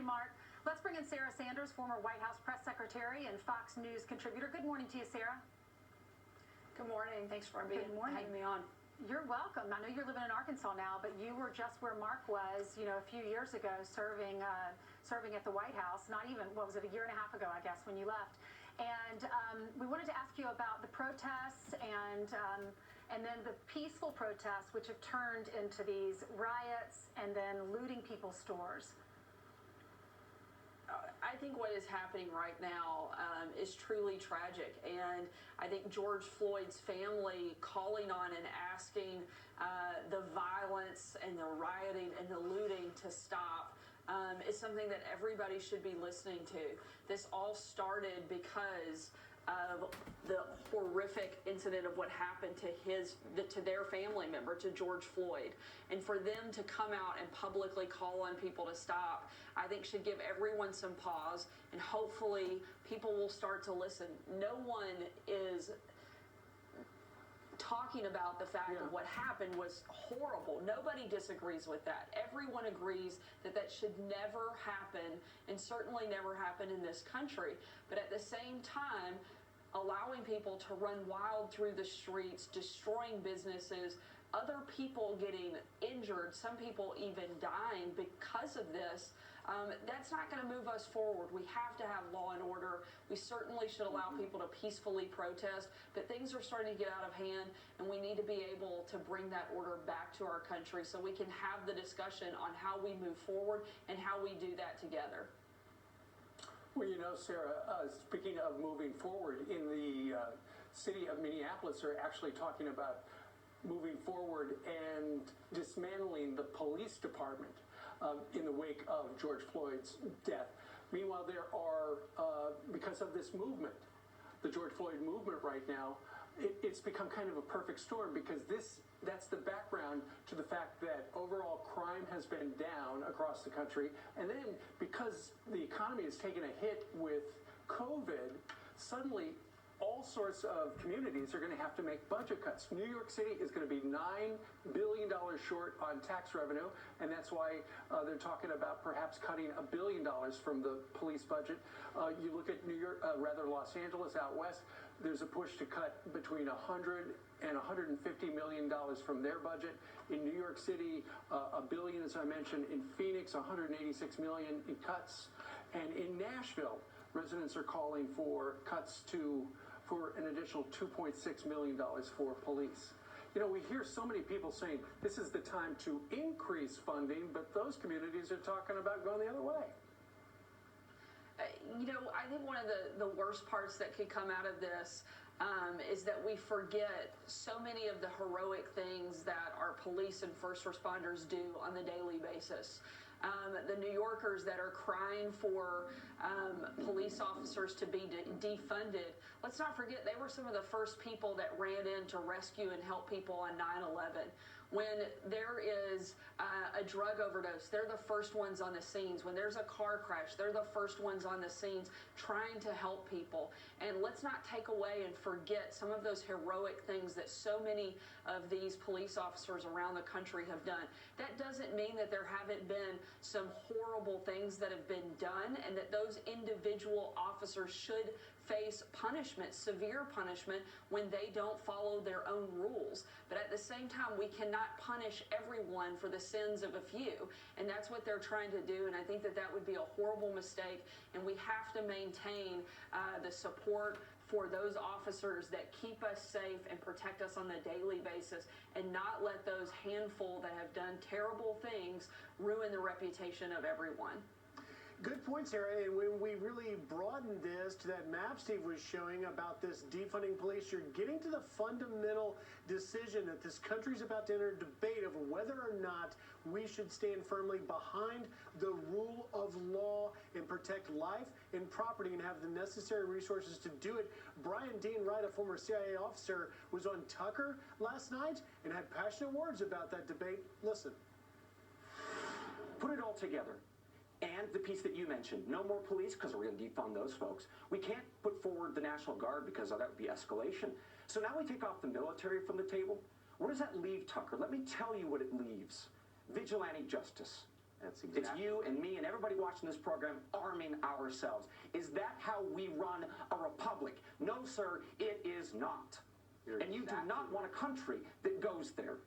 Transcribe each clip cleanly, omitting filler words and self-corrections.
Mark. Let's bring in Sarah Sanders, former White House press secretary and Fox News contributor. Good morning to you, Sarah. Good morning. Thanks for having me on. You're welcome. I know you're living in Arkansas now, but you were just where Mark was, a few years ago, serving at the White House. Not even, what was it, a year and a half ago, I guess, when you left. And we wanted to ask you about the protests and then the peaceful protests, which have turned into these riots and then looting people's stores. I think what is happening right now is truly tragic, and I think George Floyd's family calling on and asking the violence and the rioting and the looting to stop is something that everybody should be listening to. This all started because of the horrific incident of what happened to their family member, to George Floyd. And for them to come out and publicly call on people to stop, I think should give everyone some pause, and hopefully people will start to listen. No one is talking about the fact of what happened was horrible. Nobody disagrees with that. Everyone agrees that that should never happen, and certainly never happen in this country. But at the same time, allowing people to run wild through the streets, destroying businesses, other people getting injured, some people even dying because of this, that's not going to move us forward. We have to have law and order. We certainly should allow people to peacefully protest, but things are starting to get out of hand, and we need to be able to bring that order back to our country so we can have the discussion on how we move forward and how we do that together. Well, Sarah, speaking of moving forward, in the city of Minneapolis are actually talking about moving forward and dismantling the police department in the wake of George Floyd's death. Meanwhile, there are, because of this movement, the George Floyd movement right now, it's become kind of a perfect storm, because that's the background to the fact that overall crime has been down across the country. And then because the economy has taken a hit with COVID, suddenly all sorts of communities are going to have to make budget cuts. New York City is going to be $9 billion short on tax revenue, and that's why they're talking about perhaps cutting $1 billion from the police budget. You look at Los Angeles out west, there's a push to cut between $100 and $150 million from their budget. In New York City, $1 billion, as I mentioned. In Phoenix, $186 million in cuts. And in Nashville, residents are calling for cuts for an additional $2.6 million for police. We hear so many people saying this is the time to increase funding, but those communities are talking about going the other way. I think one of the worst parts that could come out of this is that we forget so many of the heroic things that our police and first responders do on the daily basis. The New Yorkers that are crying for police officers to be defunded. Let's not forget they were some of the first people that ran in to rescue and help people on 9/11. When there is a drug overdose, they're the first ones on the scenes. When there's a car crash, they're the first ones on the scenes trying to help people. And let's not take away and forget some of those heroic things that so many of these police officers around the country have done. That doesn't mean that there haven't been some horrible things that have been done, and that those individual officers should face punishment, severe punishment, when they don't follow their own rules. But at the same time, we cannot punish everyone for the sins of a few, and that's what they're trying to do. And I think that would be a horrible mistake, and we have to maintain the support for those officers that keep us safe and protect us on a daily basis, and not let those handful that have done terrible things ruin the reputation of everyone. Good point, Sarah. And when we really broaden this to that map Steve was showing about this defunding police, you're getting to the fundamental decision that this country's about to enter a debate over whether or not we should stand firmly behind the rule of law and protect life and property and have the necessary resources to do it. Brian Dean Wright, a former CIA officer, was on Tucker last night and had passionate words about that debate. Listen. Put it all together. And the piece that you mentioned, no more police because we're going to defund those folks. We can't put forward the National Guard because that would be escalation. So now we take off the military from the table. What does that leave, Tucker? Let me tell you what it leaves. Vigilante justice. That's It's exactly. you and me and everybody watching this program arming ourselves. Is that how we run a republic? No, sir, it is not. You're And you do exactly not want a country that goes there.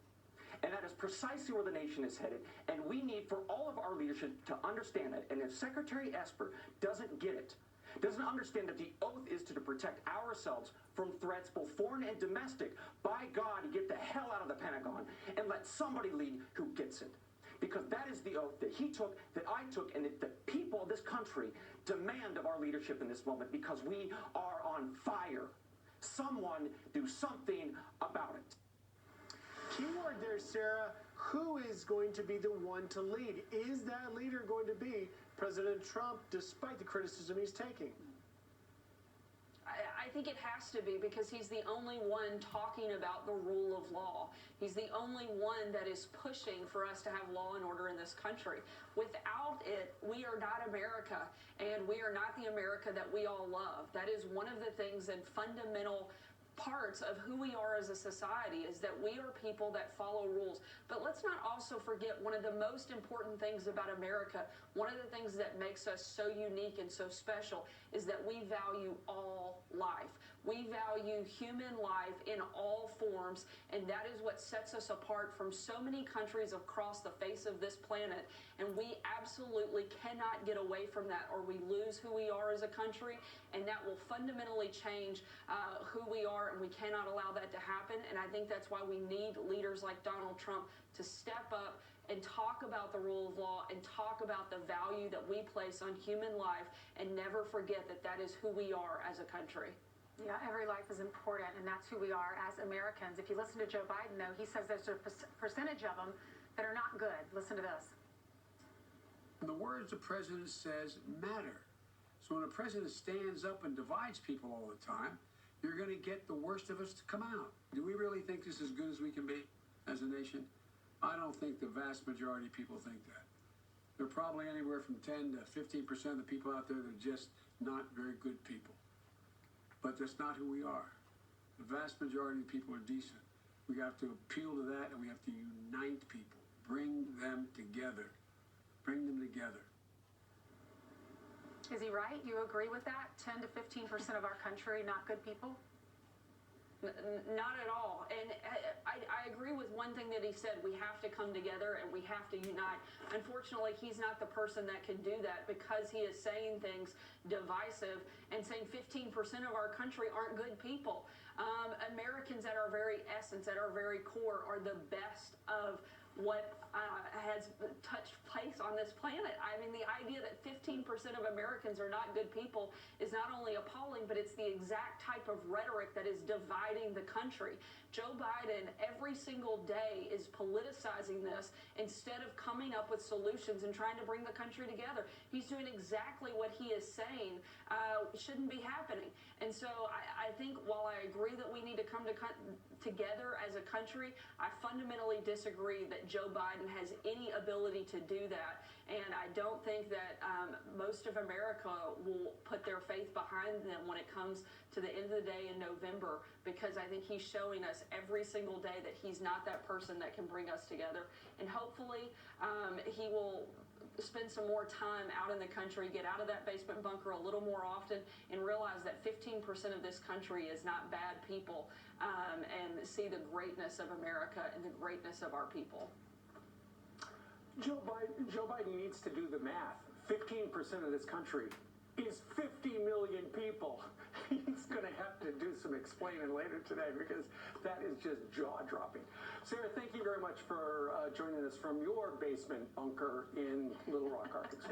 And that is precisely where the nation is headed. And we need for all of our leadership to understand that. And if Secretary Esper doesn't get it, doesn't understand that the oath is to protect ourselves from threats, both foreign and domestic, by God, get the hell out of the Pentagon and let somebody lead who gets it. Because that is the oath that he took, that I took, and that the people of this country demand of our leadership in this moment because we are on fire. Someone do something about it. Keyword there, Sarah. Who is going to be the one to lead? Is that leader going to be President Trump, despite the criticism he's taking? I think it has to be because he's the only one talking about the rule of law. He's the only one that is pushing for us to have law and order in this country. Without it, we are not America, and we are not the America that we all love. That is one of the things and fundamental parts of who we are as a society is that we are people that follow rules. But let's not also forget one of the most important things about America, one of the things that makes us so unique and so special is that we value all life. We value human life in all forms, and that is what sets us apart from so many countries across the face of this planet. And we absolutely cannot get away from that, or we lose who we are as a country, and that will fundamentally change who we are, and we cannot allow that to happen. And I think that's why we need leaders like Donald Trump to step up and talk about the rule of law and talk about the value that we place on human life, and never forget that that is who we are as a country. Yeah, every life is important, and that's who we are as Americans. If you listen to Joe Biden, though, he says there's a percentage of them that are not good. Listen to this. The words the president says matter. So when a president stands up and divides people all the time, you're going to get the worst of us to come out. Do we really think this is as good as we can be as a nation? I don't think the vast majority of people think that. There are probably anywhere from 10 to 15% of the people out there that are just not very good people. But that's not who we are. The vast majority of people are decent. We have to appeal to that, and we have to unite people, bring them together. Bring them together. Is he right? You agree with that? 10 to 15% of our country, not good people? Not at all. And I agree with one thing that he said. We have to come together and we have to unite. Unfortunately, he's not the person that can do that because he is saying things divisive and saying 15% of our country aren't good people. Americans at our very essence, at our very core, are the best of what has touched place on this planet. I mean, the idea that 15% of Americans are not good people is not only appalling, but it's the exact type of rhetoric that is dividing the country. Joe Biden, every single day, is politicizing this instead of coming up with solutions and trying to bring the country together. He's doing exactly what he is saying shouldn't be happening. And so I think while I agree that we need to come together as a country, I fundamentally disagree that Joe Biden has any ability to do that. And I don't think that most of America will put their faith behind them when it comes to the end of the day in November, because I think he's showing us every single day that he's not that person that can bring us together. And hopefully he will spend some more time out in the country, get out of that basement bunker a little more often, and realize that 15% of this country is not bad people, and see the greatness of America and the greatness of our people. Joe Biden needs to do the math. 15% of this country is 50 million people. He's going to have to do some explaining later today because that is just jaw-dropping. Sarah, thank you very much for joining us from your basement bunker in Little Rock, Arkansas.